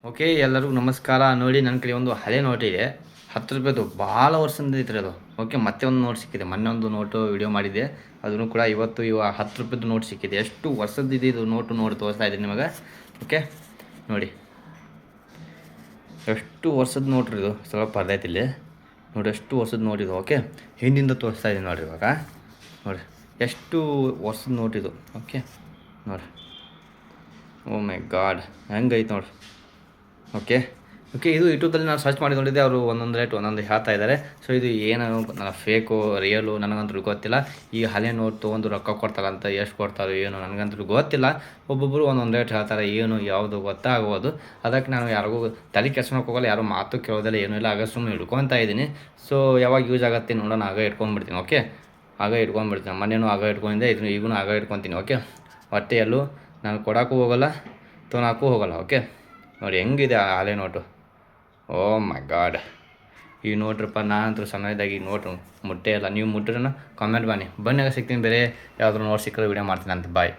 Okay, ಎಲ್ಲರಿಗೂ ನಮಸ್ಕಾರ. ನೋಡಿ, ನನ್ನ ಕಡೆ ಒಂದು ಹಳೆ ನೋಟ್ ಇದೆ, 10 ರೂಪಾಯಿದು. ಭಾಳ ವರ್ಷದಿಂದ ಐತ್ರಿ ಅದು. ಓಕೆ, ಮತ್ತೆ ಒಂದು ನೋಟ್ ಸಿಕ್ಕಿದೆ. ಮೊನ್ನೆ ಒಂದು ನೋಟು ವಿಡಿಯೋ ಮಾಡಿದ್ದೆ, ಅದನ್ನು ಕೂಡ ಇವತ್ತು 10 ರೂಪಾಯಿದು ನೋಟ್ ಸಿಕ್ಕಿದೆ. ಎಷ್ಟು ವರ್ಷದಿದೆ ಇದು ನೋಟು ನೋಡಿ ತೋರಿಸ್ತಾ ಇದ್ದೀನಿ ನಿಮಗೆ. ಓಕೆ ನೋಡಿ, ಎಷ್ಟು ವರ್ಷದ ನೋಟ್ರಿ ಇದು. ಸ್ವಲ್ಪ ಪರ್ದೈತಿಲ್ಲಿ ನೋಡಿ, ಎಷ್ಟು ವರ್ಷದ ನೋಟಿದು. ಓಕೆ, ಹಿಂದಿಂದ ತೋರಿಸ್ತಾ ಇದ್ದೀನಿ ನೋಡಿರಿ. ಇವಾಗ ನೋಡಿ ಎಷ್ಟು ವರ್ಷದ ನೋಟಿದು. ಓಕೆ ನೋಡಿರಿ, ಓ ಮೈ ಗಾಡ್, ಹೆಂಗೈತೆ ನೋಡಿರಿ. ಓಕೆ ಓಕೆ ಇದು ಯೂಟ್ಯೂಬಲ್ಲಿ ನಾನು ಸರ್ಚ್ ಮಾಡಿ ನೋಡಿದ್ದೆ. ಅವರು ಒಂದೊಂದು ರೇಟ್ ಒಂದೊಂದು ಹೇಳ್ತಾ ಇದ್ದಾರೆ. ಸೊ ಇದು ಏನು ನನ್ನ ಫೇಕು ರಿಯಲು ನನಗಂತೂ ಗೊತ್ತಿಲ್ಲ. ಈ ಹಳೆ ನೋಟ್ ತೊಗೊಂಡು ರೊಕ್ಕ ಕೊಡ್ತಾರಂತ, ಎಷ್ಟು ಕೊಡ್ತಾರೋ ಏನು ನನಗಂತೂ ಗೊತ್ತಿಲ್ಲ. ಒಬ್ಬೊಬ್ಬರು ಒಂದೊಂದು ರೇಟ್ ಹೇಳ್ತಾರೆ, ಏನು ಯಾವುದು ಗೊತ್ತಾಗೋದು. ಅದಕ್ಕೆ ನಾನು ಯಾರಿಗೂ ತಲೆ ಕೆಡ್ಸ್ಕೊಳಕ್ಕೆ ಹೋಗಲ್ಲ, ಯಾರು ಮಾತು ಕೇಳೋದಿಲ್ಲ, ಏನೂ ಇಲ್ಲ. ಆಗ ಸುಮ್ಮನೆ ಹಿಡ್ಕೊತಾ ಇದ್ದೀನಿ. ಸೊ ಯಾವಾಗ ಯೂಸ್ ಆಗುತ್ತೆ ನೋಡೋಣ, ಆಗ ಇಟ್ಕೊಂಡ್ಬಿಡ್ತೀನಿ. ಓಕೆ, ಆಗ ಇಟ್ಕೊಂಡ್ಬಿಡ್ತೀನಿ. ಮೊನ್ನೆನೂ ಆಗ ಇಟ್ಕೊಂಡಿದ್ದೆ, ಈಗೂ ಆಗ ಇಟ್ಕೊತೀನಿ. ಓಕೆ, ಹೊಟ್ಟೆ ಎಲ್ಲೂ ನಾನು ಕೊಡೋಕ್ಕೂ ಹೋಗಲ್ಲ, ತೊಗೊಳಕ್ಕೂ ಹೋಗಲ್ಲ. ಓಕೆ ನೋಡಿ ಹೆಂಗಿದೆ ಆ ಹಳೆ ನೋಟು. ಓ ಮೈ ಗಾಡ್, ಈ ನೋಟ್ರಪ್ಪ. ನಾನಂತೂ ಸಮಯದಾಗ ಈ ನೋಟು ಮುಟ್ಟೇ ಇಲ್ಲ. ನೀವು ಮುಟ್ಟಿದ್ರೆ ಕಾಮೆಂಟ್ ಬನ್ನಿ. ಬನ್ನಿ, ಸಿಗ್ತೀನಿ. ಬೇರೆ ಯಾವ್ದಾದ್ರು ನೋಟ್ ಸಿಕ್ಕರೆ ವೀಡಿಯೋ ಮಾಡ್ತೀನಿ ಅಂತ. ಬಾಯ್.